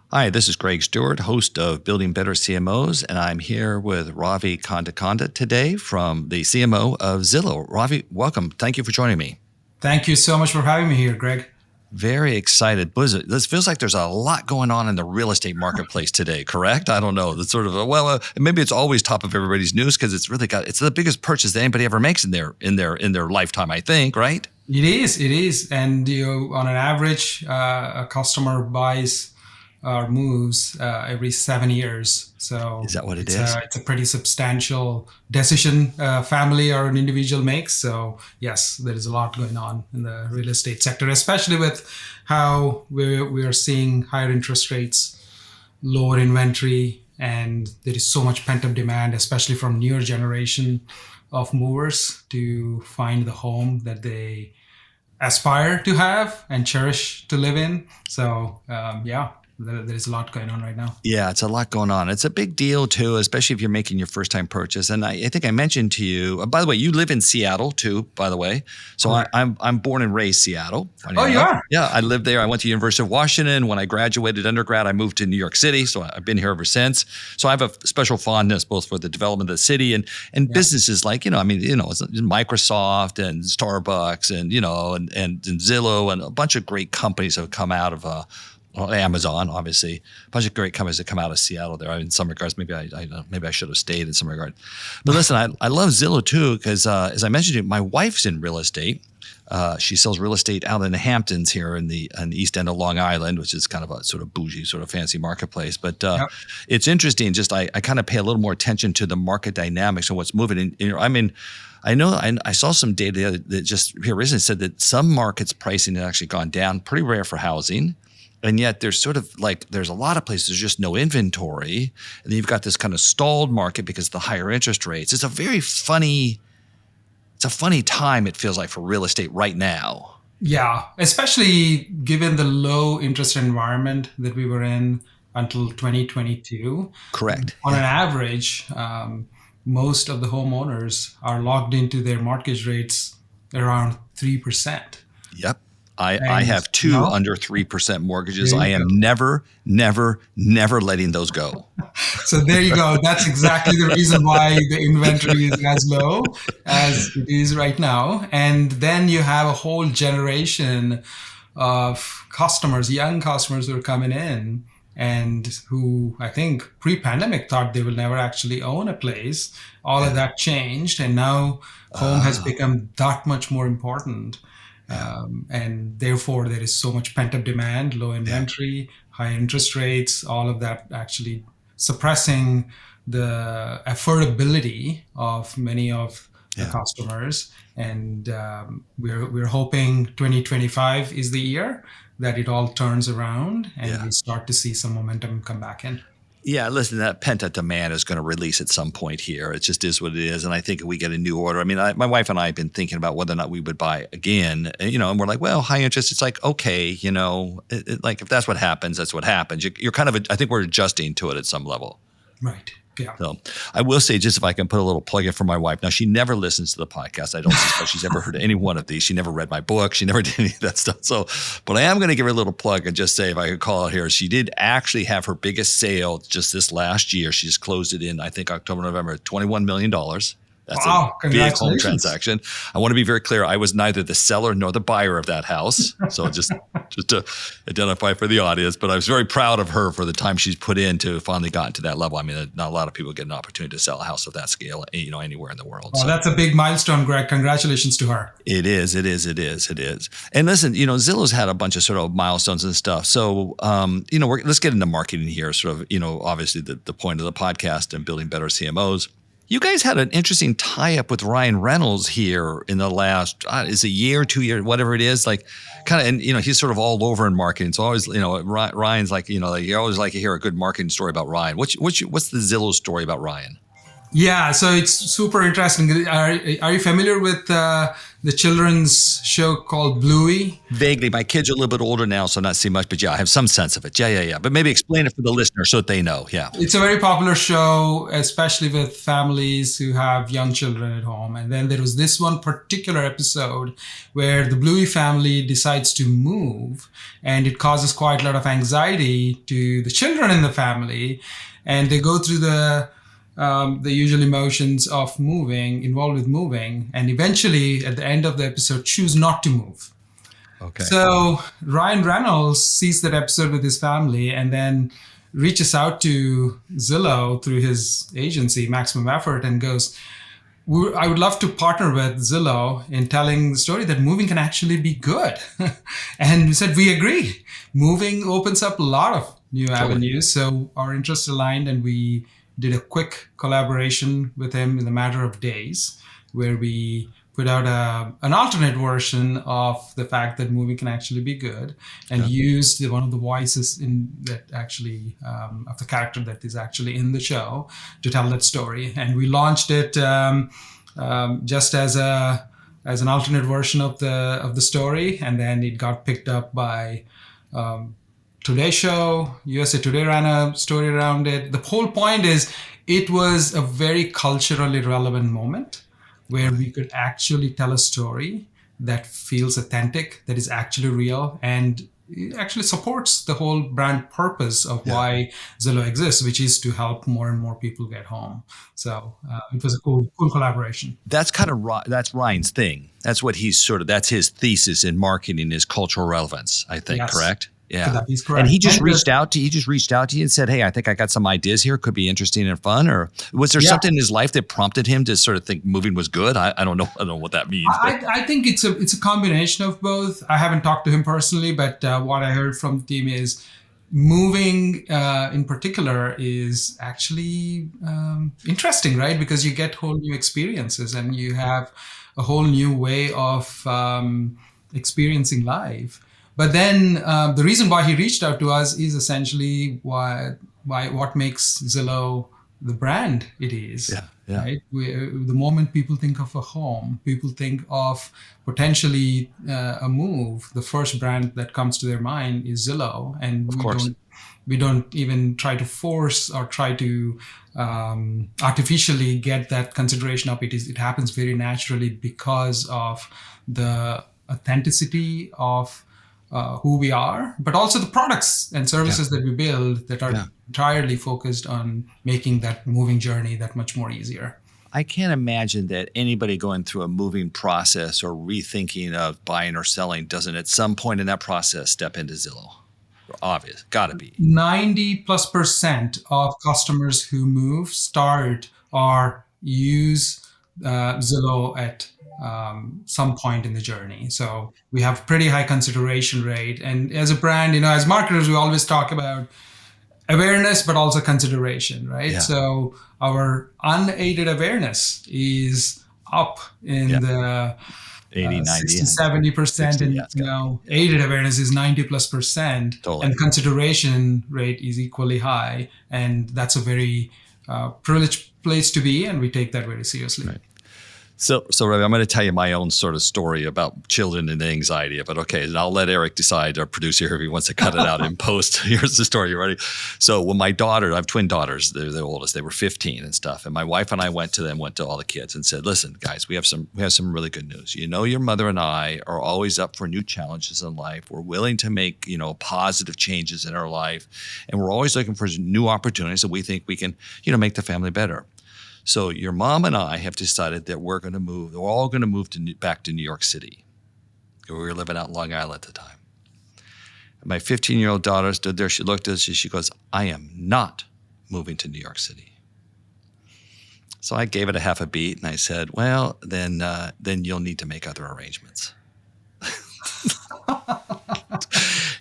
Hi, this is Greg Stuart, host of Building Better CMOs, and I'm here with Ravi Kandikonda today from the CMO of Zillow. Ravi, welcome. Thank you for joining me. Thank you so much for having me here, Greg. Very excited. This feels like there's a lot going on in the real estate marketplace today, correct? I don't know. That's sort of maybe it's always top of everybody's news because it's the biggest purchase that anybody ever makes in their lifetime, I think, right? It is, and on an average, a customer buys or moves every 7 years. So Is that what it is? It's a pretty substantial decision family or an individual makes. So yes, there is a lot going on in the real estate sector, especially with how we are seeing higher interest rates, lower inventory, and there is so much pent up demand, especially from newer generation of movers to find the home that they aspire to have and cherish to live in. So there's a lot going on right now. Yeah, it's a lot going on. It's a big deal too, especially if you're making your first time purchase. And I think I mentioned to you, by the way, you live in Seattle too, by the way. So I'm born and raised Seattle. Oh, you are? Yeah, I lived there. I went to University of Washington. When I graduated undergrad, I moved to New York City. So I've been here ever since. So I have a special fondness both for the development of the city and businesses like, it's Microsoft and Starbucks and Zillow and a bunch of great companies have come out of Amazon, obviously, a bunch of great companies that come out of Seattle there. In some regards, maybe I should have stayed in some regard. But listen, I love Zillow too because, as I mentioned to you, my wife's in real estate. She sells real estate out in the Hamptons here in the east end of Long Island, which is kind of a sort of bougie, sort of fancy marketplace. But It's interesting. Just I kind of pay a little more attention to the market dynamics and what's moving. I saw some data that just here recently said that some markets pricing has actually gone down. Pretty rare for housing. And yet there's there's a lot of places there's just no inventory. And then you've got this kind of stalled market because of the higher interest rates. It's a funny time, it feels like, for real estate right now. Yeah, especially given the low interest environment that we were in until 2022. Correct. On an average, most of the homeowners are locked into their mortgage rates around 3%. Yep. I have two under 3% mortgages. I am never letting those go. So there you go. That's exactly the reason why the inventory is as low as it is right now. And then you have a whole generation of customers, young customers who are coming in and who I think pre-pandemic thought they will never actually own a place. All of that changed. And now home has become that much more important. And therefore, there is so much pent-up demand, low inventory, high interest rates, all of that actually suppressing the affordability of many of the customers. And we're hoping 2025 is the year that it all turns around and we start to see some momentum come back in. Yeah, listen, that pent-up demand is going to release at some point here. It just is what it is. And I think if we get a new order, my wife and I have been thinking about whether or not we would buy again, and we're like, well, high interest, it's like, okay, like if that's what happens, that's what happens. You're kind of, I think we're adjusting to it at some level. Right. Yeah. So I will say, just if I can put a little plug in for my wife. Now, she never listens to the podcast. I don't suspect she's ever heard any one of these. She never read my book. She never did any of that stuff. So, but I am going to give her a little plug and just say, if I could call it here, she did actually have her biggest sale just this last year. She just closed it in, I think, October, November, $21 million. That's a big home transaction. I want to be very clear. I was neither the seller nor the buyer of that house. So just to identify for the audience, but I was very proud of her for the time she's put in to finally gotten to that level. Not a lot of people get an opportunity to sell a house of that scale, anywhere in the world. Oh, so that's a big milestone, Greg. Congratulations to her. It is. And listen, Zillow's had a bunch of sort of milestones and stuff. So, let's get into marketing here. Sort of, obviously the point of the podcast and Building Better CMOs. You guys had an interesting tie-up with Ryan Reynolds here in the last, is a year, 2 years, whatever it is, like kind of, and he's sort of all over in marketing. So always, Ryan's like, you always like to hear a good marketing story about Ryan. What's the Zillow story about Ryan? Yeah, so it's super interesting. Are you familiar with the children's show called Bluey? Vaguely, my kids are a little bit older now, so not see much, but yeah, I have some sense of it. Yeah. But maybe explain it for the listener so that they know. Yeah. It's a very popular show, especially with families who have young children at home. And then there was this one particular episode where the Bluey family decides to move, and it causes quite a lot of anxiety to the children in the family. And they go through the usual emotions of involved with moving, and eventually at the end of the episode choose not to move. Okay. So Ryan Reynolds sees that episode with his family and then reaches out to Zillow through his agency, Maximum Effort, and goes, I would love to partner with Zillow in telling the story that moving can actually be good. And we said, we agree. Moving opens up a lot of new avenues. So our interests aligned, and we did a quick collaboration with him in a matter of days, where we put out an alternate version of the fact that moving can actually be good, and used one of the voices of the character that is actually in the show to tell that story. And we launched it just as an alternate version of the story, and then it got picked up by Today Show. USA Today ran a story around it. The whole point is it was a very culturally relevant moment where we could actually tell a story that feels authentic, that is actually real, and it actually supports the whole brand purpose of why Zillow exists, which is to help more and more people get home. So it was a cool collaboration. That's that's Ryan's thing. That's what that's his thesis in marketing is cultural relevance, I think, correct? Yeah. That is correct. And he just reached out to you and said, hey, I think I got some ideas here. Could be interesting and fun. Or was there something in his life that prompted him to sort of think moving was good? I don't know. I don't know what that means. I think it's a combination of both. I haven't talked to him personally, but what I heard from the team is moving in particular is actually interesting, right? Because you get whole new experiences and you have a whole new way of experiencing life. But then the reason why he reached out to us is essentially what makes Zillow the brand it is. Yeah. Right? The moment people think of a home, people think of potentially a move. The first brand that comes to their mind is Zillow, and we don't even try to force or try to artificially get that consideration up. It happens very naturally because of the authenticity of who we are, but also the products and services that we build that are entirely focused on making that moving journey that much more easier. I can't imagine that anybody going through a moving process or rethinking of buying or selling doesn't at some point in that process step into Zillow. Obvious, gotta be. 90+% of customers who move start or use Zillow at some point in the journey. So we have pretty high consideration rate. And as a brand, as marketers, we always talk about awareness, but also consideration, right? Yeah. So our unaided awareness is up in the 80, 90, 60, 70%, and aided awareness is 90+%, totally. And consideration rate is equally high. And that's a very privileged place to be, and we take that very seriously. Right. So Ravi, I'm going to tell you my own sort of story about children and the anxiety of it. Okay, and I'll let Eric decide, our producer, if he wants to cut it out in post. Here's the story. You ready? So when my daughter, I have twin daughters, they're the oldest, they were 15 and stuff. And my wife and I went to all the kids and said, listen, guys, we have some really good news. Your mother and I are always up for new challenges in life. We're willing to make, positive changes in our life. And we're always looking for new opportunities that we think we can, make the family better. So your mom and I have decided that we're going to move. We're all going to move back to New York City. We were living out in Long Island at the time. And my 15-year-old daughter stood there. She looked at us. She goes, I am not moving to New York City. So I gave it a half a beat, and I said, well, then you'll need to make other arrangements.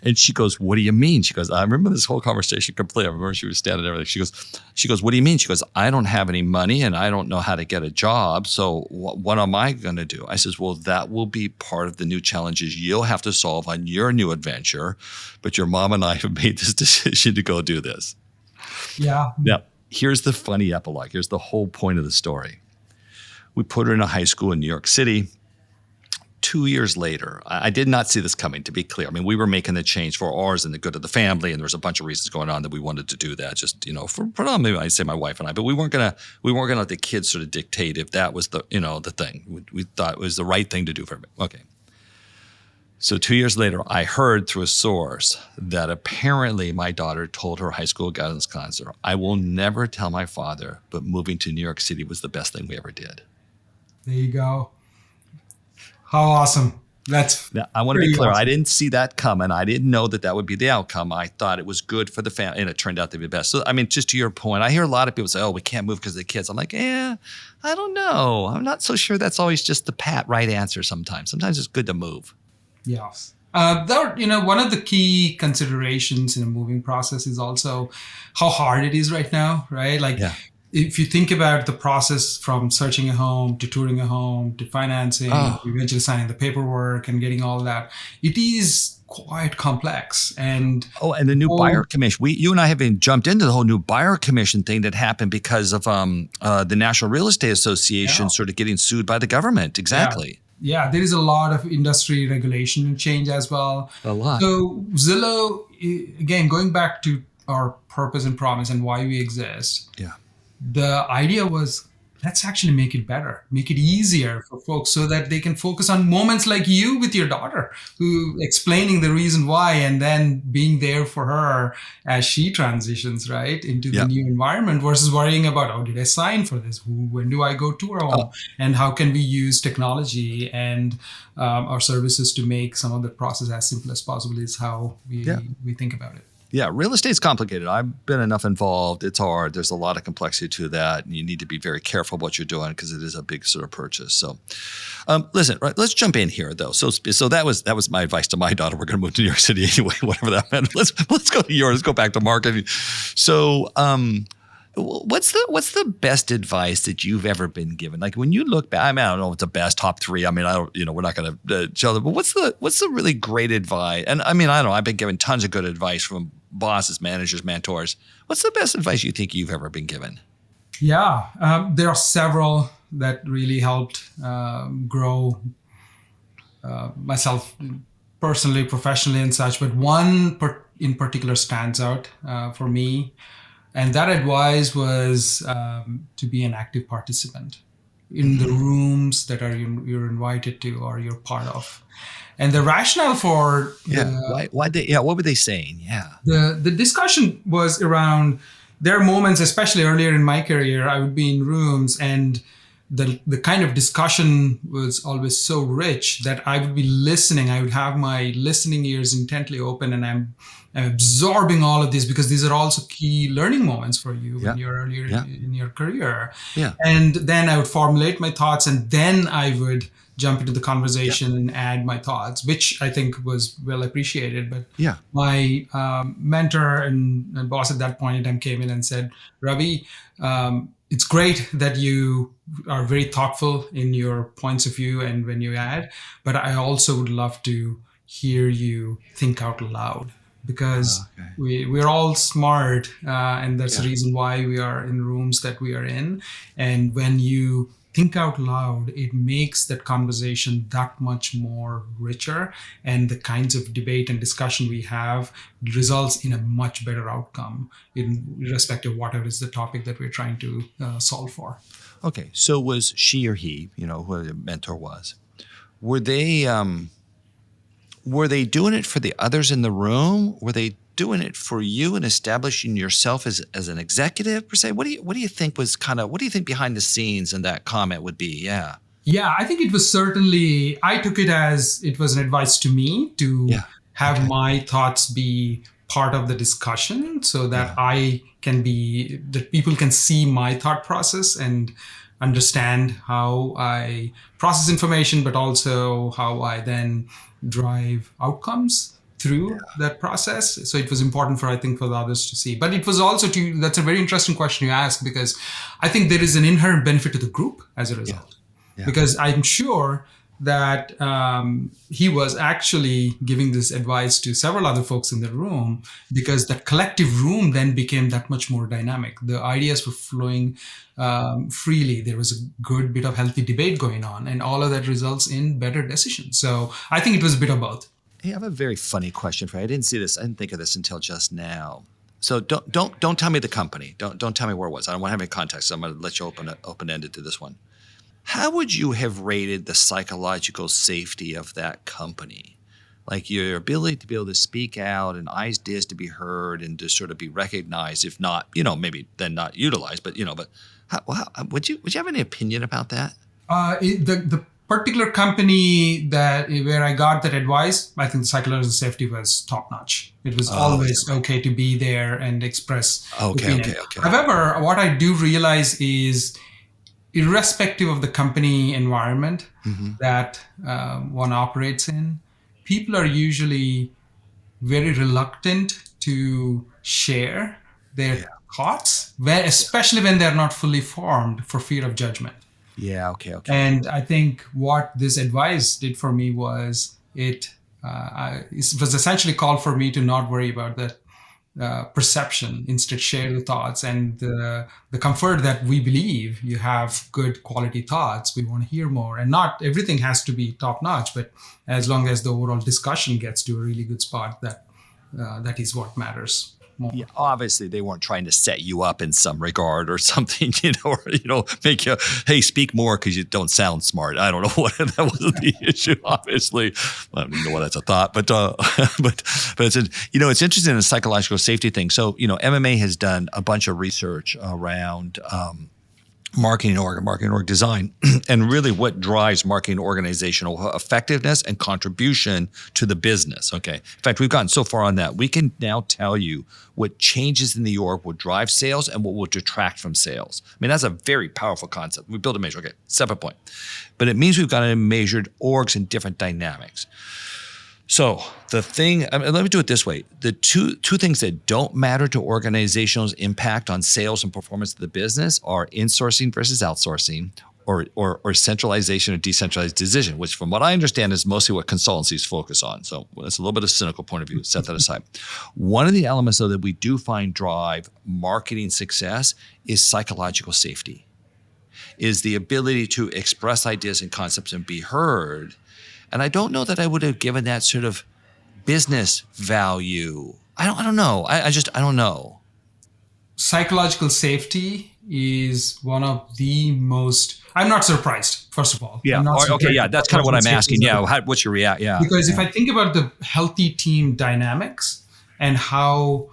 And she goes, what do you mean? She goes, I remember this whole conversation completely. I remember she was standing there. She goes, what do you mean? She goes, I don't have any money and I don't know how to get a job. So what am I going to do? I says, well, that will be part of the new challenges you'll have to solve on your new adventure. But your mom and I have made this decision to go do this. Yeah. Yeah. here's the funny epilogue. Here's the whole point of the story. We put her in a high school in New York City. 2 years later, I did not see this coming, to be clear. I mean, we were making the change for ours and the good of the family, and there was a bunch of reasons going on that we wanted to do that. Just, for predominantly, I'd say my wife and I, but we weren't gonna let the kids sort of dictate if that was the thing. We thought it was the right thing to do for everybody. Okay. So 2 years later, I heard through a source that apparently my daughter told her high school guidance counselor, "I will never tell my father, but moving to New York City was the best thing we ever did." There you go. How awesome. Now, I want to be clear. Awesome. I didn't see that coming. I didn't know that would be the outcome. I thought it was good for the family, and it turned out to be the best. So, I mean, just to your point, I hear a lot of people say, "Oh, we can't move because of the kids." I'm like, I don't know. I'm not so sure that's always just the pat right answer sometimes. Sometimes it's good to move. Yes. One of the key considerations in a moving process is also how hard it is right now, right? Like, if you think about the process from searching a home to touring a home to financing, to eventually signing the paperwork and getting all that, it is quite complex. And the new buyer commission. You and I have been jumped into the whole new buyer commission thing that happened because of the National Real Estate Association sort of getting sued by the government. Exactly. Yeah, there is a lot of industry regulation change as well. A lot. So Zillow, again, going back to our purpose and promise and why we exist. Yeah. The idea was, let's actually make it better, make it easier for folks so that they can focus on moments like you with your daughter, who explaining the reason why and then being there for her as she transitions into the new environment versus worrying about, did I sign for this? When do I go to her home? And how can we use technology and our services to make some of the process as simple as possible is how we think about it. Yeah, real estate's complicated. I've been enough involved. It's hard. There's a lot of complexity to that. And you need to be very careful what you're doing because it is a big sort of purchase. So listen, right, let's jump in here though. So that was my advice to my daughter. We're going to move to New York City anyway, whatever that meant. Let's go to yours. Let's go back to marketing. So what's the best advice that you've ever been given? Like when you look back, I mean, I don't know if it's the best top three. I mean, we're not going to show them, but what's the really great advice? And I mean, I don't know, I've been given tons of good advice from bosses, managers, mentors. What's the best advice you think you've ever been given? Yeah, there are several that really helped grow myself personally, professionally and such, but one in particular stands out for me. And that advice was to be an active participant in the rooms that you're invited to or you're part of. And the rationale for what were they saying? Yeah, the discussion was around, there are moments, especially earlier in my career, I would be in rooms and the kind of discussion was always so rich that I would be listening. I would have my listening ears intently open and I'm absorbing all of this because these are also key learning moments for you when you're earlier in your career. Yeah. And then I would formulate my thoughts and then I would jump into the conversation and add my thoughts, which I think was well appreciated. But my mentor and boss at that point in time came in and said, Ravi, it's great that you are very thoughtful in your points of view and when you add, but I also would love to hear you think out loud because we're all smart and that's the reason why we are in rooms that we are in. And when you think out loud, it makes that conversation that much more richer, and the kinds of debate and discussion we have results in a much better outcome in respect of whatever is the topic that we're trying to solve for. Okay, so was she or he, who the mentor was, were they doing it for the others in the room? Were they doing it for you and establishing yourself as an executive per se? What do you think was what do you think behind the scenes in that comment would be? Yeah, I think it was certainly, I took it as it was an advice to me to have my thoughts be part of the discussion so that that people can see my thought process and understand how I process information, but also how I then drive outcomes through that process. So it was important for the others to see. But it was also that's a very interesting question you ask, because I think there is an inherent benefit to the group as a result. Because I'm sure that he was actually giving this advice to several other folks in the room, because the collective room then became that much more dynamic. The ideas were flowing freely. There was a good bit of healthy debate going on, and all of that results in better decisions. So I think it was a bit of both. Hey, I have a very funny question for you. I didn't see this. I didn't think of this until just now. So don't tell me the company. Don't tell me where it was. I don't want to have any context. So I'm going to let you open-ended to this one. How would you have rated the psychological safety of that company? Like your ability to be able to speak out and ideas to be heard and to sort of be recognized, if not, maybe then not utilized, but would you have any opinion about that? The particular company where I got that advice, I think psychological safety was top notch. It was always okay to be there and express opinion. Okay. However, what I do realize is, irrespective of the company environment that one operates in, people are usually very reluctant to share their thoughts, especially when they're not fully formed, for fear of judgment. Yeah, okay. And I think what this advice did for me was it was essentially called for me to not worry about that perception, instead share the thoughts and the comfort that we believe you have good quality thoughts. We want to hear more, and not everything has to be top notch, but as long as the overall discussion gets to a really good spot, that is what matters more. Yeah, obviously they weren't trying to set you up in some regard or something, or make you, hey, speak more because you don't sound smart. I don't know what that wasn't the issue. Obviously, I don't even know why that's a thought, but it's it's interesting in the psychological safety thing. So MMA has done a bunch of research around marketing org design, and really what drives marketing organizational effectiveness and contribution to the business. Okay. In fact, we've gotten so far on that, we can now tell you what changes in the org will drive sales and what will detract from sales. I mean, that's a very powerful concept. We build a measure. Okay, separate point. But it means we've got to measured orgs and different dynamics. So the thing, let me do it this way. The two things that don't matter to organizations' impact on sales and performance of the business are insourcing versus outsourcing, or centralization or decentralized decision, which from what I understand is mostly what consultancies focus on. So that's a little bit of a cynical point of view. Set that aside. One of the elements, though, that we do find drive marketing success is psychological safety, is the ability to express ideas and concepts and be heard. And I don't know that I would have given that sort of business value. I don't know. I don't know. Psychological safety is one of the most. I'm not surprised, first of all. Yeah. Okay. Yeah. That's kind of what I'm asking. Yeah. What's your reaction? Yeah. Because if I think about the healthy team dynamics and how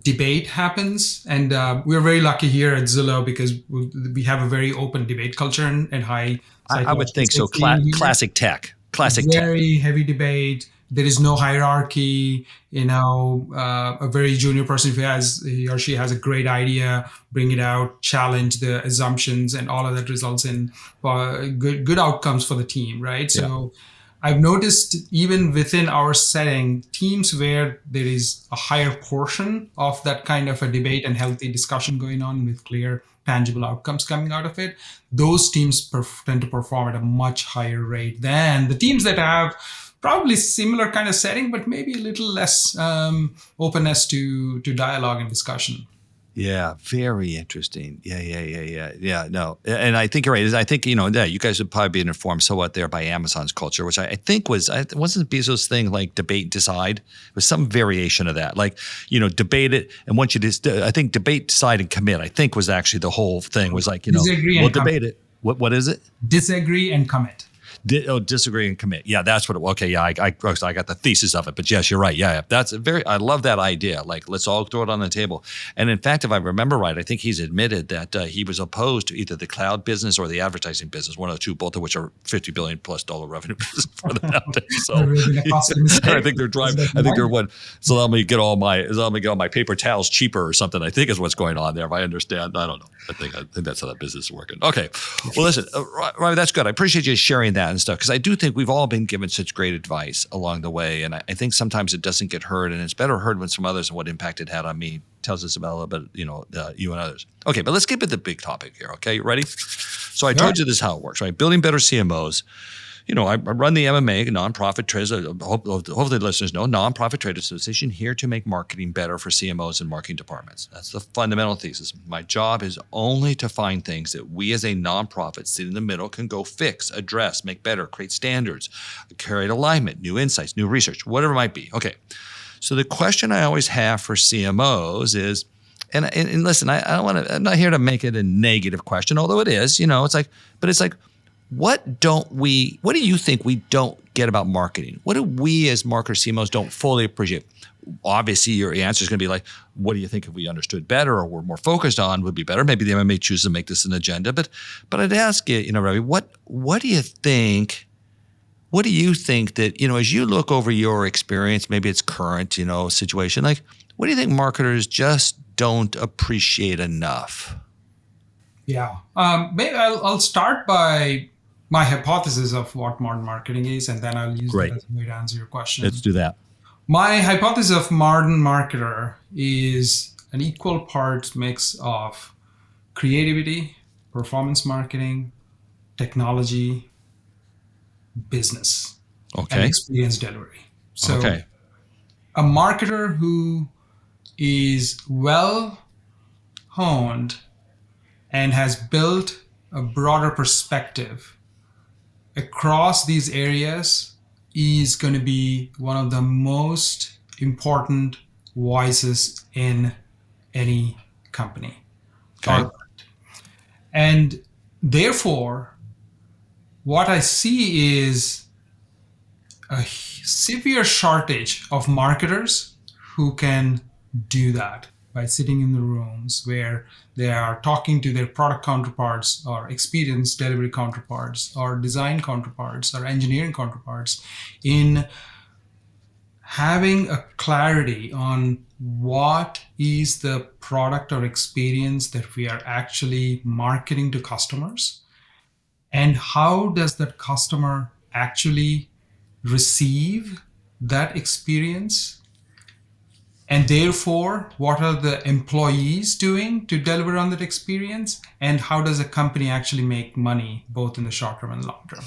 debate happens, and we're very lucky here at Zillow because we have a very open debate culture and high. I would think so. Classic tech. Very heavy debate. There is no hierarchy. A very junior person, if he or she has a great idea, bring it out, challenge the assumptions, and all of that results in good outcomes for the team, right? Yeah. So I've noticed even within our setting, teams where there is a higher portion of that kind of a debate and healthy discussion going on with clear, tangible outcomes coming out of it, those teams tend to perform at a much higher rate than the teams that have probably similar kind of setting, but maybe a little less openness to dialogue and discussion. Yeah, very interesting. Yeah. No, and I think you're right. I think, you guys would probably be informed somewhat there by Amazon's culture, which I think wasn't Bezos' thing like debate, decide. It was some variation of that, like, debate it. And once you I think debate, decide, and commit, I think was actually the whole thing was like, we'll debate it. What is it? Disagree and commit. Disagree and commit. Yeah, that's what it was. Okay, yeah, I got the thesis of it. But yes, you're right. Yeah, that's I love that idea. Like, let's all throw it on the table. And in fact, if I remember right, I think he's admitted that he was opposed to either the cloud business or the advertising business, one of the two, both of which are $50 billion plus revenue business for them nowadays. So I think they're driving. I think they're what. So let me get all my paper towels cheaper or something. I think is what's going on there. If I understand, I don't know. I think that's how that business is working. Okay. Well, listen, Ravi, that's good. I appreciate you sharing that and stuff, because I do think we've all been given such great advice along the way, and I think sometimes it doesn't get heard, and it's better heard when some others and what impact it had on me tells us about a little bit, you and others. Okay, but let's get to the big topic here. Okay, you ready? So I told you this is how it works, right? Building Better CMOs. I run the MMA, nonprofit traders. Hopefully the listeners know, nonprofit trade association, here to make marketing better for CMOs and marketing departments. That's the fundamental thesis. My job is only to find things that we as a nonprofit sitting in the middle can go fix, address, make better, create standards, create alignment, new insights, new research, whatever it might be. Okay. So the question I always have for CMOs is, and listen, I'm not here to make it a negative question, although it is, it's like, what do you think we don't get about marketing? What do we as marketers, CMOs don't fully appreciate? Obviously, your answer is going to be like, what do you think if we understood better or were more focused on would be better? Maybe the MMA chooses to make this an agenda, but I'd ask you, Ravi, what do you think? What do you think that, as you look over your experience, maybe it's current, situation, like, what do you think marketers just don't appreciate enough? Yeah. Maybe I'll start by my hypothesis of what modern marketing is, and then I'll use that as a way to answer your question. Let's do that. My hypothesis of modern marketer is an equal parts mix of creativity, performance marketing, technology, business, and experience delivery. So a marketer who is well honed and has built a broader perspective across these areas is going to be one of the most important voices in any company. And therefore, what I see is a severe shortage of marketers who can do that by sitting in the rooms where they are talking to their product counterparts or experience delivery counterparts or design counterparts or engineering counterparts, in having a clarity on what is the product or experience that we are actually marketing to customers, and how does that customer actually receive that experience. And therefore, what are the employees doing to deliver on that experience? And how does a company actually make money, both in the short term and long term?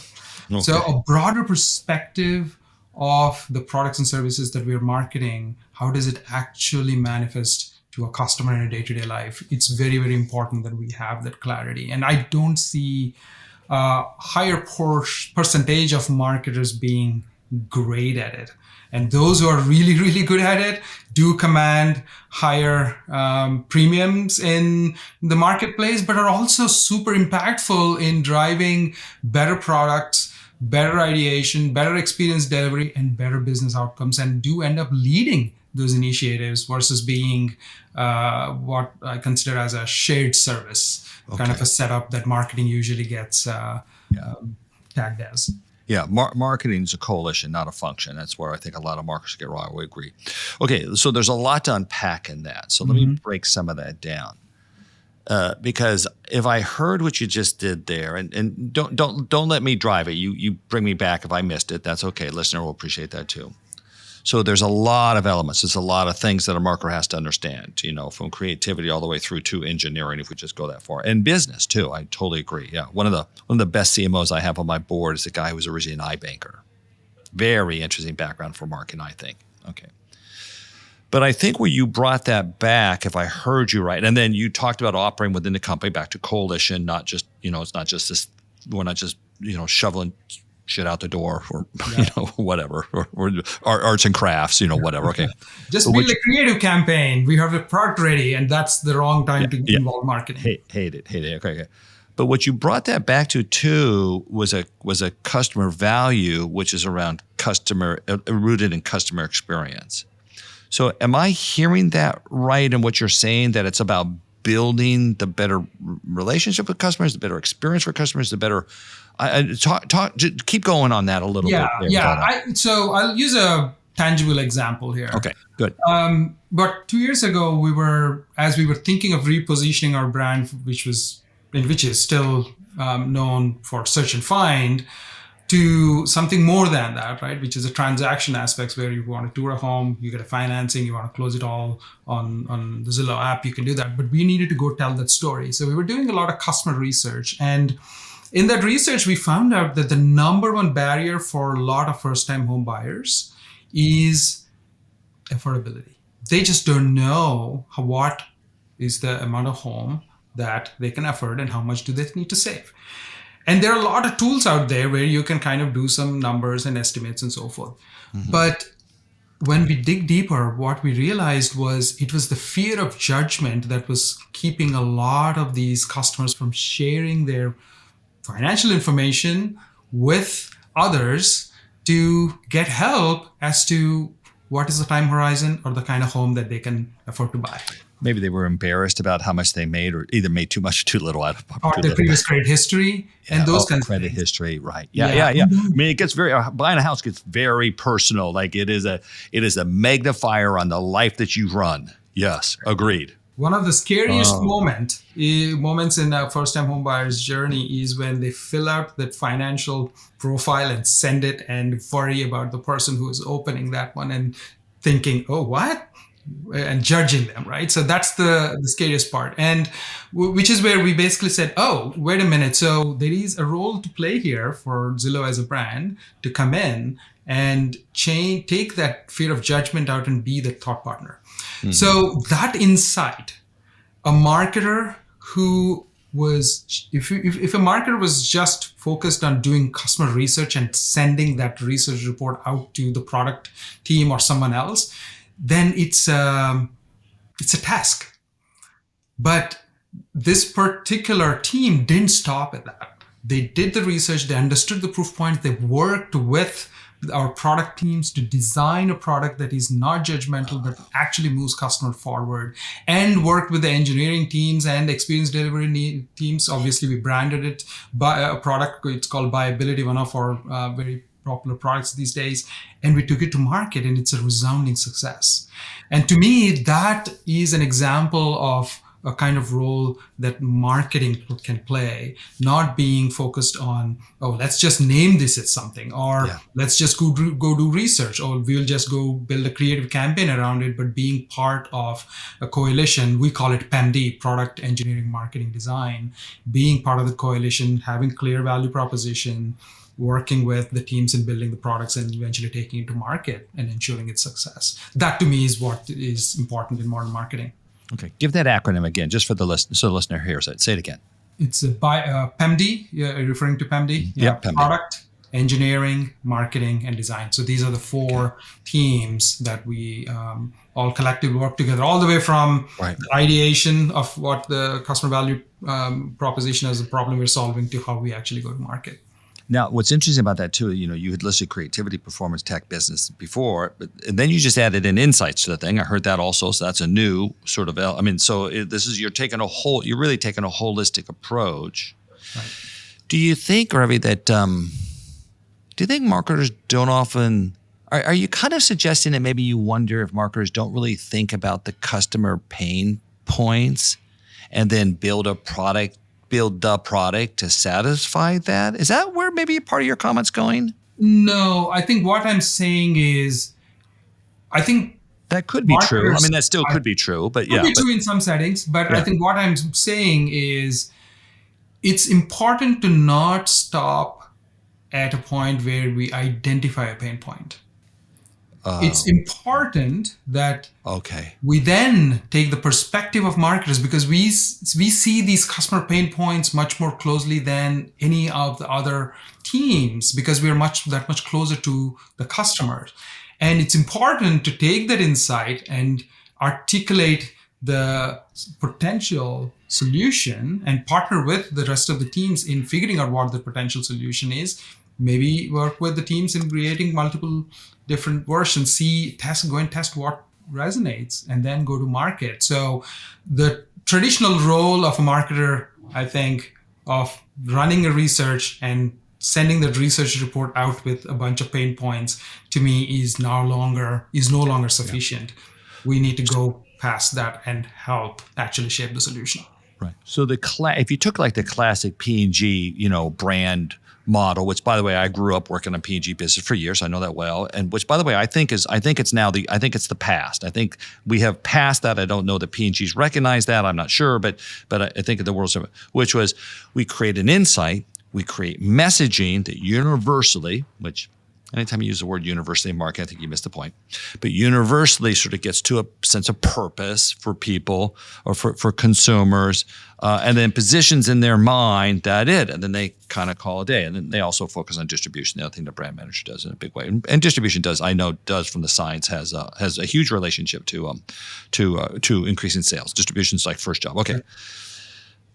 Okay. So a broader perspective of the products and services that we're marketing, how does it actually manifest to a customer in a day-to-day life? It's very, very important that we have that clarity. And I don't see a higher percentage of marketers being great at it. And those who are really, really good at it do command higher premiums in the marketplace, but are also super impactful in driving better products, better ideation, better experience delivery, and better business outcomes, and do end up leading those initiatives versus being what I consider as a shared service, kind of a setup that marketing usually gets tagged as. Yeah, marketing is a coalition, not a function. That's where I think a lot of marketers get wrong. We agree. Okay, so there's a lot to unpack in that. So let me break some of that down. Because if I heard what you just did there, and don't let me drive it. You bring me back if I missed it. That's okay. Listener will appreciate that too. So there's a lot of elements. There's a lot of things that a marketer has to understand, from creativity all the way through to engineering, if we just go that far. And business too. I totally agree. Yeah. One of the best CMOs I have on my board is a guy who was originally an iBanker. Very interesting background for marketing, I think. Okay. But I think where you brought that back, if I heard you right, and then you talked about operating within the company, back to coalition, not just, it's not just this, we're not just, shoveling shit out the door or, whatever, or arts and crafts, whatever. Okay. Just build a creative campaign. We have a product ready, and that's the wrong time to involve marketing. Hate it. Okay. But what you brought that back to too was a customer value, which is around rooted in customer experience. So am I hearing that right in what you're saying, that it's about building the better relationship with customers, the better experience for customers, the better keep going on that a little bit. So I'll use a tangible example here. Okay, good. But 2 years ago, as we were thinking of repositioning our brand, which is still known for search and find, to something more than that, right? Which is a transaction aspects where you want to tour a home, you get a financing, you want to close it all on the Zillow app, you can do that. But we needed to go tell that story. So we were doing a lot of customer research, and in that research, we found out that the number one barrier for a lot of first-time home buyers is affordability. They just don't know what is the amount of home that they can afford and how much do they need to save. And there are a lot of tools out there where you can kind of do some numbers and estimates and so forth. But when we dig deeper, what we realized was it was the fear of judgment that was keeping a lot of these customers from sharing their financial information with others to get help as to what is the time horizon or the kind of home that they can afford to buy. Maybe they were embarrassed about how much they made, or either made too much or too little out of Or their previous credit history and those kinds of credit things. history, right? Yeah. I mean, it gets buying a house gets very personal. Like it is a magnifier on the life that you run. Yes, agreed. One of the scariest moments in a first-time home buyer's journey is when they fill out that financial profile and send it and worry about the person who is opening that one and thinking, oh, what? And judging them, right? So that's the scariest part. And which is where we basically said, oh, wait a minute. So there is a role to play here for Zillow as a brand to come in and take that fear of judgment out and be the thought partner. So that insight, a marketer who was, if a marketer was just focused on doing customer research and sending that research report out to the product team or someone else, then it's a task. But this particular team didn't stop at that. They did the research, they understood the proof points, they worked with our product teams to design a product that is not judgmental, that actually moves customer forward, and worked with the engineering teams and experience delivery teams. Obviously, we branded it by a product, it's called Buyability, one of our very popular products these days, and we took it to market, and it's a resounding success. And to me, that is an example of a kind of role that marketing can play, not being focused on, oh, let's just name this as something, or let's just go do research, or we'll just go build a creative campaign around it, but being part of a coalition. We call it PEM-D, Product Engineering Marketing Design, being part of the coalition, having clear value proposition, working with the teams in building the products and eventually taking it to market and ensuring its success. That to me is what is important in modern marketing. Okay, give that acronym again, just for the listener, so the listener hears it. Say it again. It's PEM-D. You're referring to PEM-D? Yeah, PEM-D. Product, engineering, marketing, and design. So these are the four teams that we all collectively work together, all the way from ideation of what the customer value proposition is, the problem we're solving, to how we actually go to market. Now, what's interesting about that too, you had listed creativity, performance, tech, business before, and then you just added in insights to the thing. I heard that also, so that's a new sort of. You're really taking a holistic approach. Right. Do you think, Ravi, that do you think marketers don't often? Are you kind of suggesting that maybe you wonder if marketers don't really think about the customer pain points, and then build the product to satisfy that? Is that where maybe part of your comment's going? No, I think what I'm saying is, I think that could be true. I mean, that still could be true, but yeah. Could be true in some settings, but I think what I'm saying is, it's important to not stop at a point where we identify a pain point. It's important that we then take the perspective of marketers, because we see these customer pain points much more closely than any of the other teams, because we're that much closer to the customers. And it's important to take that insight and articulate the potential solution and partner with the rest of the teams in figuring out what the potential solution is. Maybe work with the teams in creating multiple different versions, go and test what resonates, and then go to market. So the traditional role of a marketer, I think, of running a research and sending that research report out with a bunch of pain points, to me is no longer sufficient. We need to go past that and help actually shape the solution. Right. So if you took like the classic P&G, brand model, which by the way, I grew up working on P&G business for years. I know that well. And which by the way, I think it's the past. I think we have passed that. I don't know that P&G's recognized that. I'm not sure, but I think the world's, which was, we create an insight, we create messaging that universally, which anytime you use the word universally in marketing, I think you missed the point, but universally sort of gets to a sense of purpose for people or for consumers, and then positions in their mind that and then they kind of call it a day. And then they also focus on distribution, the other thing the brand manager does in a big way. And distribution does from the science has a huge relationship to increasing sales. Distribution is like first job. Okay.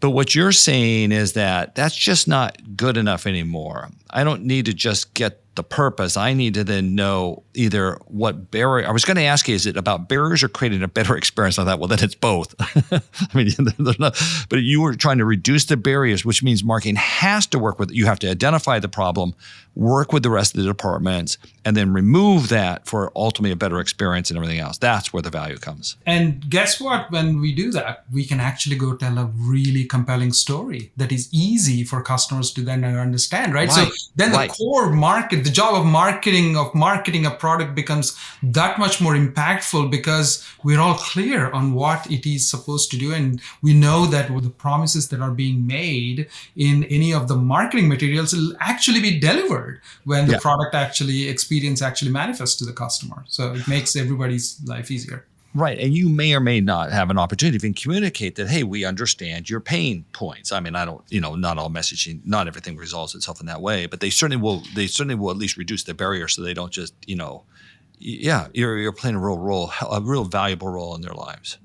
But what you're saying is that that's just not good enough anymore. I don't need to just get the purpose. I need to then know either what barrier. I was going to ask you, is it about barriers or creating a better experience? I thought, well, then it's both. I mean, there's not, but you were trying to reduce the barriers, which means marketing has to work with, you have to identify the problem, work with the rest of the departments, and then remove that for ultimately a better experience and everything else. That's where the value comes. And guess what? When we do that, we can actually go tell a really compelling story that is easy for customers to then understand, right? So then the core market, the job of marketing a product becomes that much more impactful because we're all clear on what it is supposed to do. And we know that the promises that are being made in any of the marketing materials will actually be delivered when the product experience actually manifests to the customer. So it makes everybody's life easier. Right. And you may or may not have an opportunity to communicate that, hey, we understand your pain points. I mean, not all messaging, not everything resolves itself in that way, but they certainly will at least reduce the barrier so they don't just, you're playing a real valuable role in their lives.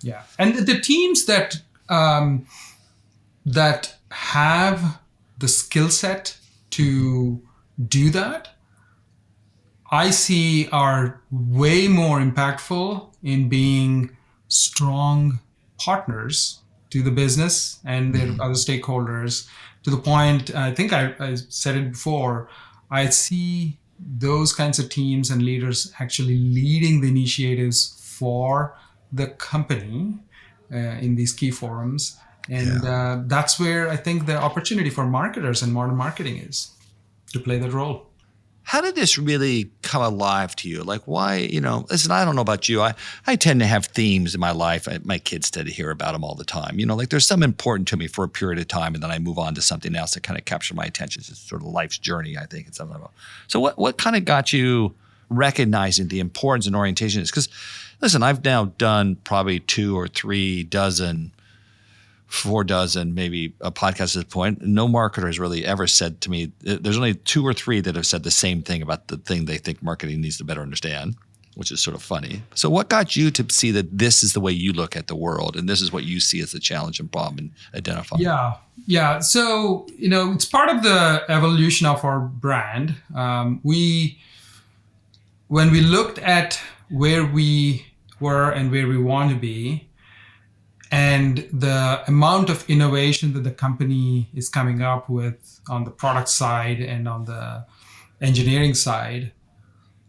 Yeah. And the teams that have the skill set to do that, I see are way more impactful in being strong partners to the business and their other stakeholders, to the point, I think I said it before, I see those kinds of teams and leaders actually leading the initiatives for the company in these key forums. And that's where I think the opportunity for marketers and modern marketing is to play that role. How did this really come alive to you? Like, why, listen, I don't know about you. I tend to have themes in my life. My kids tend to hear about them all the time. Like there's something important to me for a period of time, and then I move on to something else that kind of captures my attention. It's sort of life's journey, I think, at some level. So what kind of got you recognizing the importance and orientation is? Because, listen, I've now done probably 2 or 3 dozen, 4 dozen, maybe a podcast at this point. No marketer has really ever said to me, there's only 2 or 3 that have said the same thing about the thing they think marketing needs to better understand, which is sort of funny. So what got you to see that this is the way you look at the world and this is what you see as the challenge and problem and identify? Yeah. So, it's part of the evolution of our brand. When we looked at where we were and where we want to be, and the amount of innovation that the company is coming up with on the product side and on the engineering side,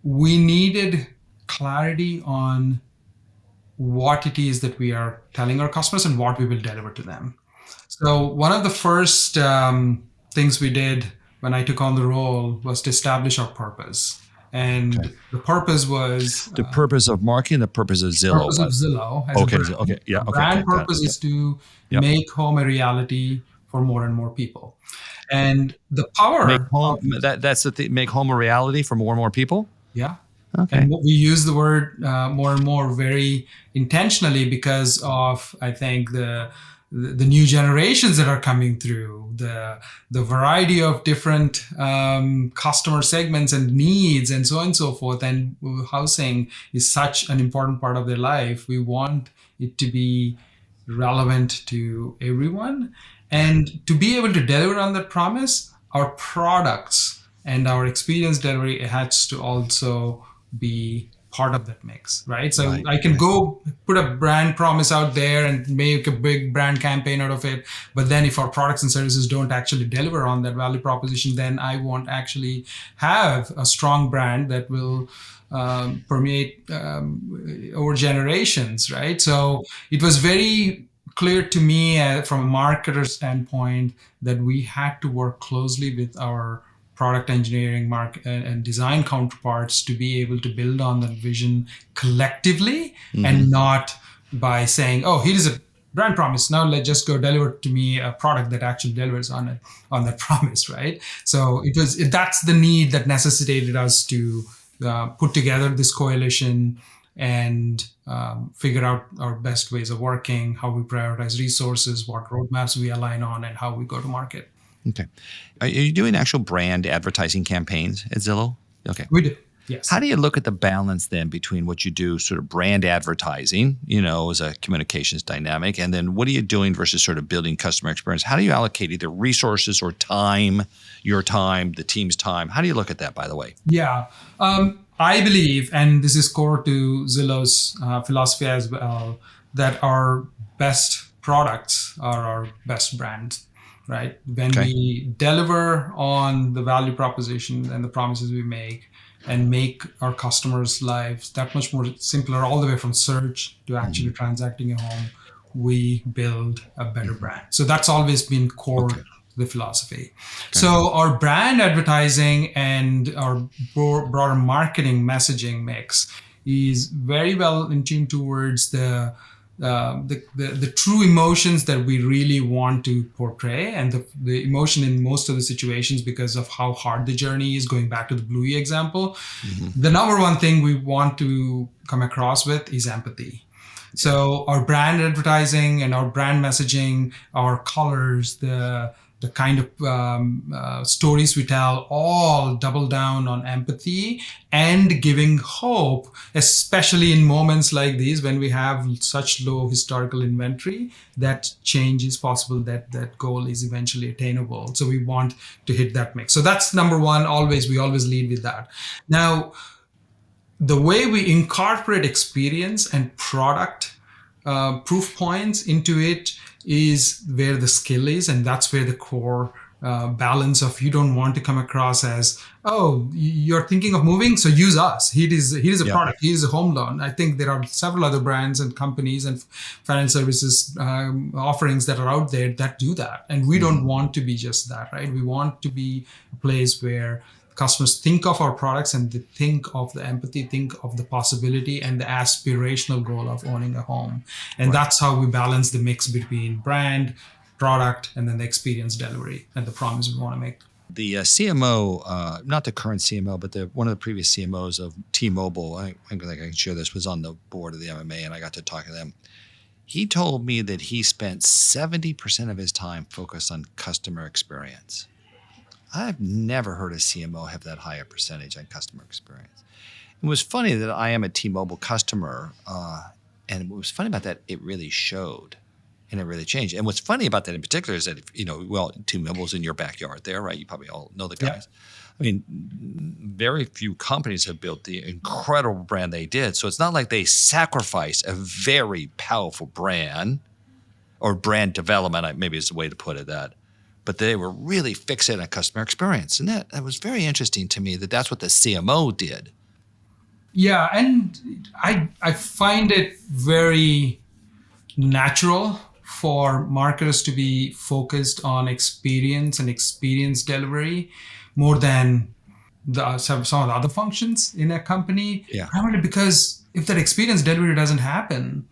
we needed clarity on what it is that we are telling our customers and what we will deliver to them. So one of the first things we did when I took on the role was to establish our purpose. And the purpose was... the purpose of marketing, the purpose of Zillow. The purpose of Zillow. The brand purpose is to make home a reality for more and more people. And the power... That's the thing, make home a reality for more and more people? Yeah. Okay. And we use the word more and more very intentionally because of, I think, the new generations that are coming through, the variety of different customer segments and needs and so on and so forth. And housing is such an important part of their life. We want it to be relevant to everyone. And to be able to deliver on that promise, our products and our experience delivery has to also be part of that mix, right? So I can go put a brand promise out there and make a big brand campaign out of it. But then if our products and services don't actually deliver on that value proposition, then I won't actually have a strong brand that will permeate over generations, right? So it was very clear to me from a marketer standpoint that we had to work closely with our product engineering, market and design counterparts to be able to build on that vision collectively and not by saying, oh, here is a brand promise. Now let's just go deliver to me a product that actually delivers on that promise, right? So that's the need that necessitated us to put together this coalition and figure out our best ways of working, how we prioritize resources, what roadmaps we align on, and how we go to market. Okay. Are you doing actual brand advertising campaigns at Zillow? Okay. We do. Yes. How do you look at the balance then between what you do, sort of brand advertising, as a communications dynamic, and then what are you doing versus sort of building customer experience? How do you allocate either resources or time, your time, the team's time? How do you look at that, by the way? Yeah. I believe, and this is core to Zillow's philosophy as well, that our best products are our best brands, right? When we deliver on the value proposition and the promises we make, and make our customers' lives that much more simpler, all the way from search to actually transacting a home, we build a better brand. So that's always been core to the philosophy. So our brand advertising and our broader marketing messaging mix is very well in tune towards the true emotions that we really want to portray, and the emotion in most of the situations, because of how hard the journey is, going back to the Bluey example, the number one thing we want to come across with is empathy. So our brand advertising and our brand messaging, our colors, the kind of stories we tell, all double down on empathy and giving hope, especially in moments like these when we have such low historical inventory, that change is possible, that goal is eventually attainable. So we want to hit that mix. So that's number one. We always lead with that. Now, the way we incorporate experience and product proof points into it is where the skill is, and that's where the core balance of, you don't want to come across as, oh, you're thinking of moving, so use us. He is a product. He is a home loan. I think there are several other brands and companies and financial services offerings that are out there that do that, and we don't want to be just that, right? We want to be a place where customers think of our products and they think of the empathy, think of the possibility and the aspirational goal of owning a home. And that's how we balance the mix between brand, product, and then the experience delivery and the promise we want to make. The CMO, not the current CMO, but one of the previous CMOs of T-Mobile, I think I can share this, was on the board of the MMA, and I got to talk to them. He told me that he spent 70% of his time focused on customer experience. I've never heard a CMO have that high a percentage on customer experience. It was funny that I am a T-Mobile customer, and what was funny about that, it really showed, and it really changed. And what's funny about that in particular is that, T-Mobile's in your backyard there, right? You probably all know the guys. I mean, very few companies have built the incredible brand they did. So it's not like they sacrificed a very powerful brand, or brand development, maybe is the way to put it, but they were really fixated on customer experience. And that was very interesting to me, that's what the CMO did. Yeah, and I find it very natural for marketers to be focused on experience and experience delivery more than some of the other functions in a company. Yeah. Primarily because if that experience delivery doesn't happen,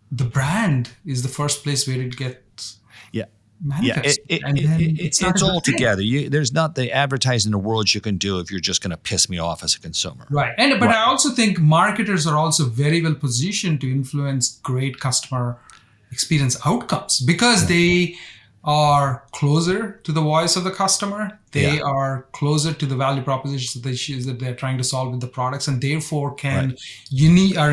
the brand is the first place where it gets manifest. It's all together. There's not the advertising in the world you can do if you're just going to piss me off as a consumer. Right. But I also think marketers are also very well positioned to influence great customer experience outcomes because they are closer to the voice of the customer. They are closer to the value propositions, the issues that they're trying to solve with the products, and therefore are in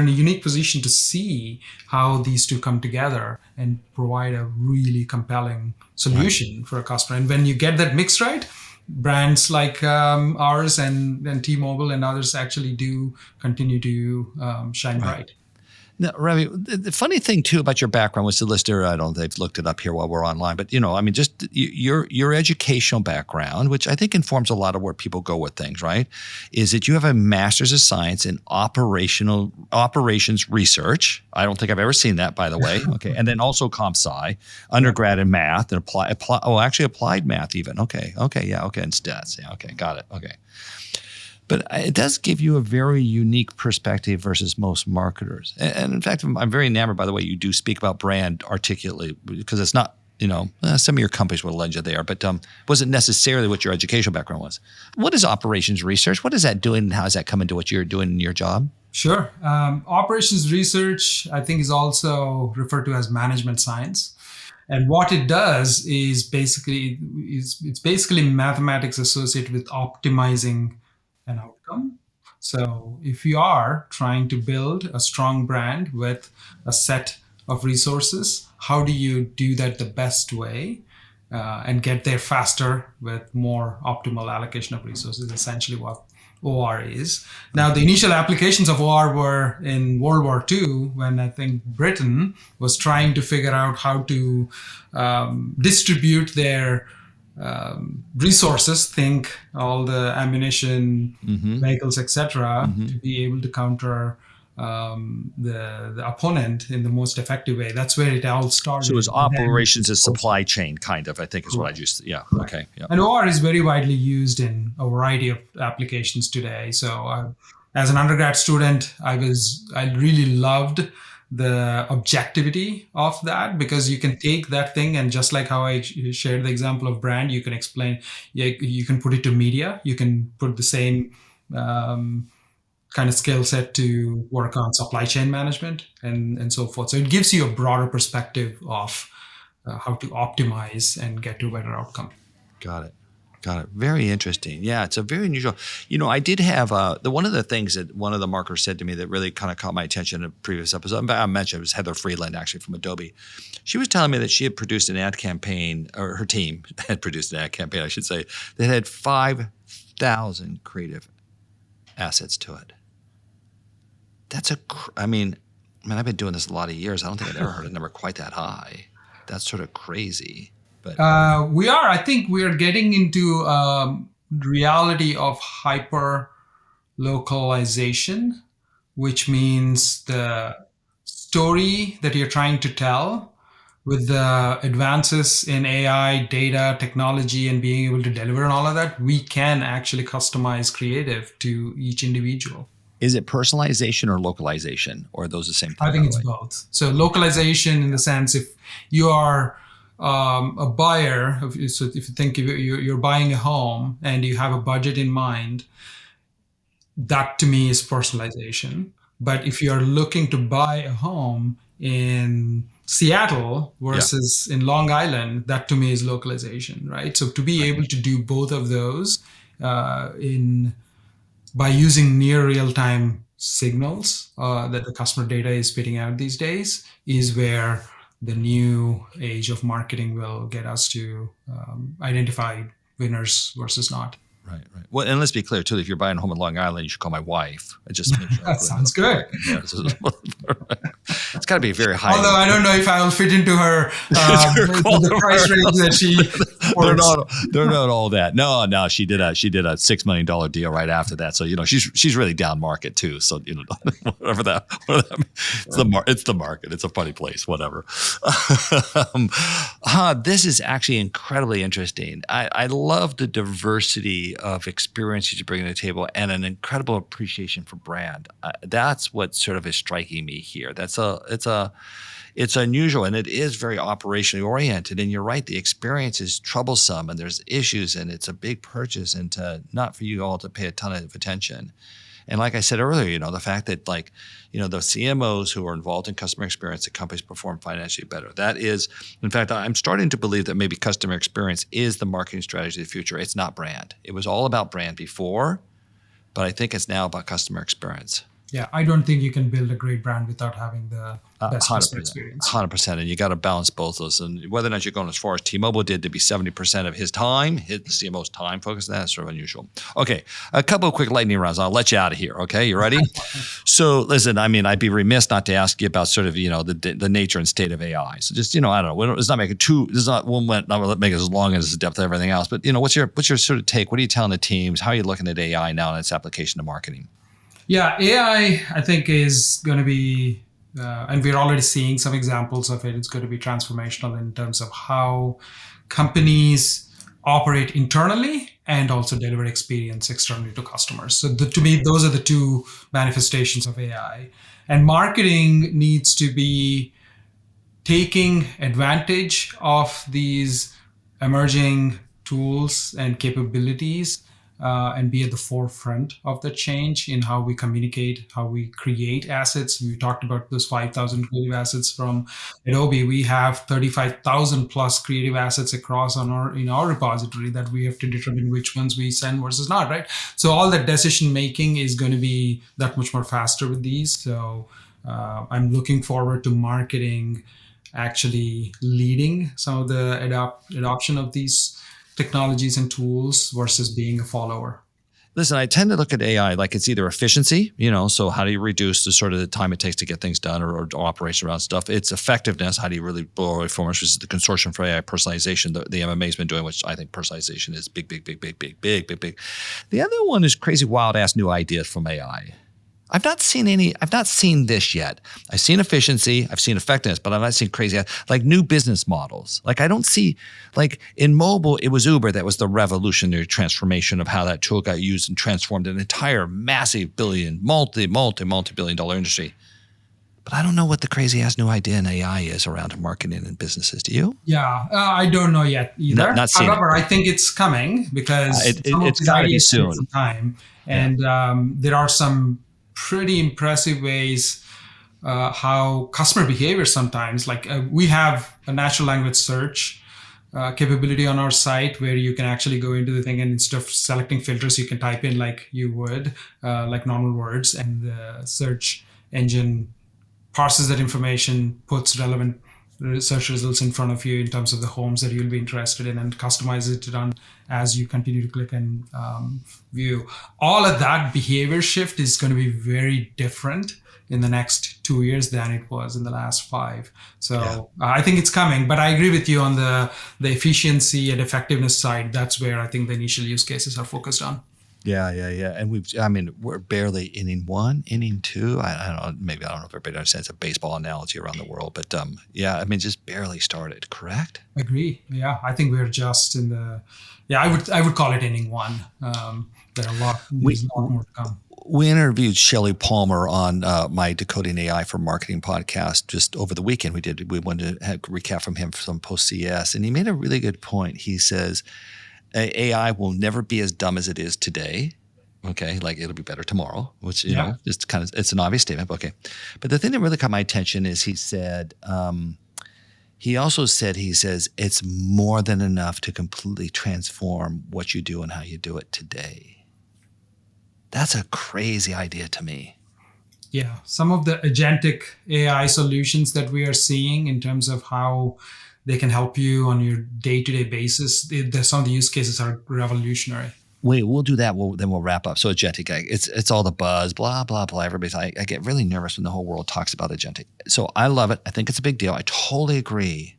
a unique position to see how these two come together and provide a really compelling solution for a customer. And when you get that mix right, brands like ours and T-Mobile and others actually do continue to shine bright. Now, Ravi, the funny thing too about your background was the listener. I don't know if they've looked it up here while we're online, but just your educational background, which I think informs a lot of where people go with things, right? Is that you have a master's of science in operations research. I don't think I've ever seen that, by the way. Okay, and then also comp sci, undergrad in math and applied math even. Okay, and stats. Yeah, okay, got it. Okay. But it does give you a very unique perspective versus most marketers. And in fact, I'm very enamored by the way you do speak about brand articulately, because it's not, some of your companies will lend you there, but wasn't necessarily what your educational background was. What is operations research? What is that doing, and how does that come into what you're doing in your job? Sure. Operations research, I think, is also referred to as management science. And what it does is it's basically mathematics associated with optimizing an outcome. So if you are trying to build a strong brand with a set of resources, how do you do that the best way and get there faster with more optimal allocation of resources? Essentially what OR is. Now, the initial applications of OR were in World War II, when I think Britain was trying to figure out how to distribute their resources, think all the ammunition, vehicles, etc., to be able to counter the opponent in the most effective way. That's where it all started. So it was operations as supply chain, kind of, I think is what I used to, yeah. Correct. Okay. Yeah. And OR is very widely used in a variety of applications today. So as an undergrad student, I really loved the objectivity of that, because you can take that thing and, just like how I shared the example of brand, you can explain, you can put it to media, you can put the same kind of skill set to work on supply chain management and so forth. So it gives you a broader perspective of how to optimize and get to a better outcome. Got it. Very interesting. Yeah, it's a very unusual. I did have one of the things that one of the marketers said to me that really kind of caught my attention in a previous episode. I mentioned it was Heather Freeland, actually, from Adobe. She was telling me that she had produced an ad campaign, or her team had produced an ad campaign, I should say, that had 5,000 creative assets to it. That's I've been doing this a lot of years. I don't think I've ever heard a number quite that high. That's sort of crazy. But I think we are getting into reality of hyper localization, which means the story that you're trying to tell, with the advances in AI, data, technology, and being able to deliver on all of that, we can actually customize creative to each individual. Is it personalization or localization, or are those the same thing? I think it's both. So localization, in the sense, if you are a buyer, so if you think you're buying a home and you have a budget in mind, that to me is personalization. But if you're looking to buy a home in Seattle versus in Long Island, that to me is localization, right? So to be able to do both of those by using near real-time signals that the customer data is spitting out these days, is where the new age of marketing will get us to identify winners versus not. Right. Well, and let's be clear too. If you're buying a home in Long Island, you should call my wife. I just make sure. That sounds good. It's got to be very high. Although I don't know if I will fit into her the price range that she. They're not all that. No. She did a $6 million deal right after that. So she's really down market too. So whatever that it's the market. It's a funny place. Whatever. This is actually incredibly interesting. I love the diversity of experiences you bring to the table, and an incredible appreciation for brand. That's what sort of is striking me here. It's unusual, and it is very operationally oriented. And you're right, the experience is troublesome, and there's issues, and it's a big purchase, and not for you all to pay a ton of attention. And like I said earlier, the fact that the CMOs who are involved in customer experience, the companies perform financially better. That is, in fact, I'm starting to believe that maybe customer experience is the marketing strategy of the future. It's not brand. It was all about brand before, but I think it's now about customer experience. Yeah, I don't think you can build a great brand without having the best customer experience. 100%, and you got to balance both those. And whether or not you're going as far as T-Mobile did to be 70% of his time, the CMO's time focus, that's sort of unusual. Okay, a couple of quick lightning rounds. I'll let you out of here. Okay, you ready? So listen, I'd be remiss not to ask you about sort of the nature and state of AI. So just I don't know. Let's not make it too. This is not one. Not make it as long as the depth of everything else. But what's your sort of take? What are you telling the teams? How are you looking at AI now and its application to marketing? Yeah, AI, I think, is going to be, and we're already seeing some examples of it, it's going to be transformational in terms of how companies operate internally and also deliver experience externally to customers. So to me, those are the two manifestations of AI. And marketing needs to be taking advantage of these emerging tools and capabilities and be at the forefront of the change in how we communicate, how we create assets. We talked about those 5,000 creative assets from Adobe. We have 35,000 plus creative assets across in our repository that we have to determine which ones we send versus not, right? So all that decision making is going to be that much more faster with these. So I'm looking forward to marketing actually leading some of the adoption of these technologies and tools versus being a follower. Listen, I tend to look at AI like it's either efficiency, so how do you reduce the sort of the time it takes to get things done or operation around stuff? It's effectiveness. How do you really blow away performance? Which is the Consortium for AI Personalization the MMA's been doing, which I think personalization is big. The other one is crazy, wild ass new ideas from AI. I've not seen this yet. I've seen efficiency, I've seen effectiveness, but I've not seen crazy, like new business models. Like I don't see, like in mobile, it was Uber that was the revolutionary transformation of how that tool got used and transformed an entire massive multi-billion dollar industry. But I don't know what the crazy ass new idea in AI is around marketing and businesses. Do you? Yeah, I don't know yet either. Not seen However, it. I think it's coming because it's got to be soon. Some time, and there are some pretty impressive ways how customer behavior sometimes, like we have a natural language search capability on our site where you can actually go into the thing and instead of selecting filters, you can type in like you would, like normal words, and the search engine parses that information, puts relevant search results in front of you in terms of the homes that you'll be interested in, and customizes it on as you continue to click and view. All of that behavior shift is going to be very different in the next 2 years than it was in the last 5. So I think it's coming, but I agree with you on the efficiency and effectiveness side. That's where I think the initial use cases are focused on. Yeah. And we're barely inning 1, inning 2. I don't know. Maybe I don't know if everybody understands a baseball analogy around the world, but just barely started. Correct? Agree. Yeah, I think we're just in the. Yeah, I would call it inning 1. There are a lot more to come. We interviewed Shelley Palmer on my Decoding AI for Marketing podcast just over the weekend. We wanted to have a recap from him from post CES, and he made a really good point. He says AI will never be as dumb as it is today. Okay, like it'll be better tomorrow, which just kind of, it's an obvious statement. But okay, but the thing that really caught my attention is he said, he says it's more than enough to completely transform what you do and how you do it today. That's a crazy idea to me. Yeah, some of the agentic AI solutions that we are seeing in terms of how they can help you on your day-to-day basis, some of the use cases are revolutionary. Wait, we'll do that. Then we'll wrap up. So agentic, it's all the buzz, blah, blah, blah. I get really nervous when the whole world talks about agentic. So I love it. I think it's a big deal. I totally agree.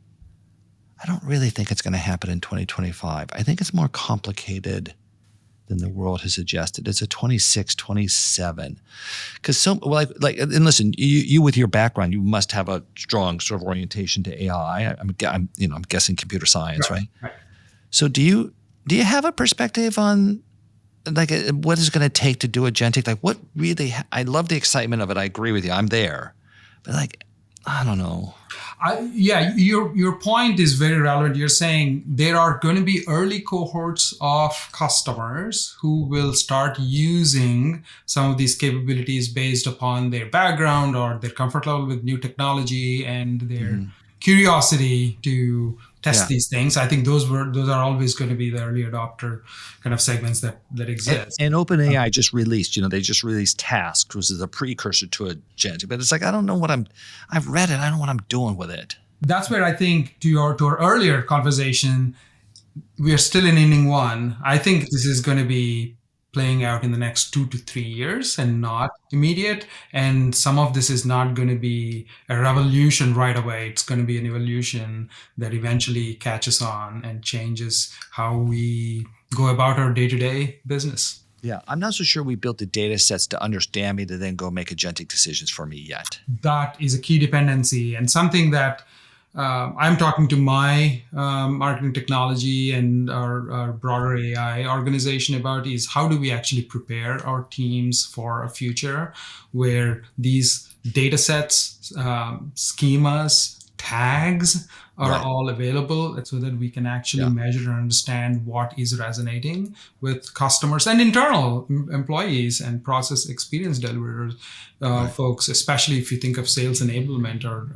I don't really think it's going to happen in 2025. I think it's more complicated than the world has suggested. It's a 26, 27. Because and listen, you with your background, you must have a strong sort of orientation to AI. I'm guessing computer science, right? So do you have a perspective on like what is going to take to do agentic? Like what really? I love the excitement of it. I agree with you. I'm there, but like I don't know. Your point is very relevant. You're saying there are going to be early cohorts of customers who will start using some of these capabilities based upon their background or their comfort level with new technology and their curiosity to test these things. I think those are always going to be the early adopter kind of segments that exist. And OpenAI just released, they just released Task, which is a precursor to agentic. But it's like, I've read it. I don't know what I'm doing with it. That's where I think to our earlier conversation, we are still in inning 1. I think this is going to be playing out in the next 2 to 3 years and not immediate. And some of this is not going to be a revolution right away. It's going to be an evolution that eventually catches on and changes how we go about our day-to-day business. Yeah, I'm not so sure we built the data sets to understand me to then go make agentic decisions for me yet. That is a key dependency and something that I'm talking to my marketing technology and our broader AI organization about is how do we actually prepare our teams for a future where these data sets, schemas, tags are Right. all available so that we can actually Yeah. measure and understand what is resonating with customers and internal employees and process experience deliverers, Right. folks, especially if you think of sales enablement or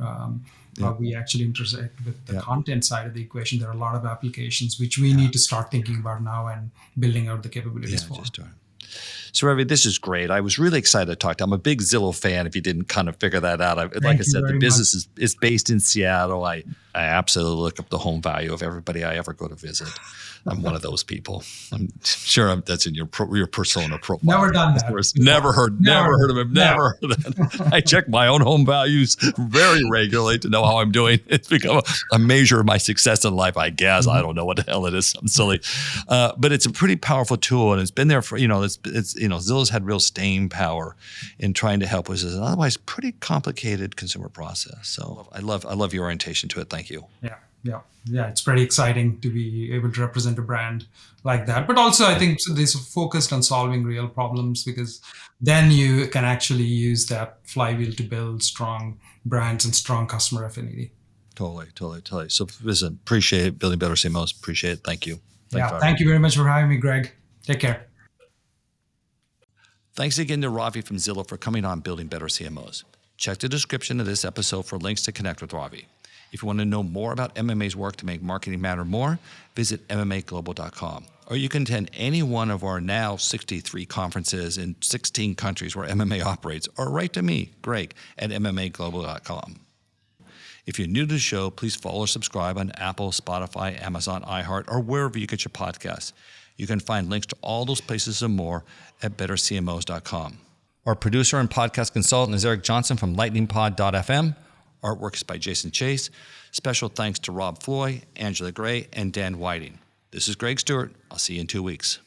Yeah. we actually intersect with the Yeah. content side of the equation. There are a lot of applications which we need to start thinking about now and building out the capabilities for. Just do it. So, Ravi, this is great. I was really excited to talk to you. I'm a big Zillow fan, if you didn't kind of figure that out. Like Thank I you said, the very much. business is based in Seattle. I absolutely look up the home value of everybody I ever go to visit. I'm one of those people. I'm sure that's in your persona profile. Never done that before. Never heard of him. Never heard of that. I check my own home values very regularly to know how I'm doing. It's become a measure of my success in life, I guess. I don't know what the hell it is. I'm silly. But it's a pretty powerful tool, and it's been there for, Zillow's had real staying power in trying to help with an otherwise pretty complicated consumer process. So I love your orientation to it. Thank you. Yeah. It's pretty exciting to be able to represent a brand like that. But also, I think this focused on solving real problems because then you can actually use that flywheel to build strong brands and strong customer affinity. Totally. So listen, appreciate it. Building Better CMOs. Appreciate it. Thank you. Thank you very much for having me, Greg. Take care. Thanks again to Ravi from Zillow for coming on Building Better CMOs. Check the description of this episode for links to connect with Ravi. If you want to know more about MMA's work to make marketing matter more, visit MMAglobal.com. Or you can attend any one of our now 63 conferences in 16 countries where MMA operates, or write to me, Greg, at MMAglobal.com. If you're new to the show, please follow or subscribe on Apple, Spotify, Amazon, iHeart, or wherever you get your podcasts. You can find links to all those places and more at bettercmos.com. Our producer and podcast consultant is Eric Johnson from lightningpod.fm. Artwork is by Jason Chase. Special thanks to Rob Floy, Angela Gray, and Dan Whiting. This is Greg Stuart. I'll see you in 2 weeks.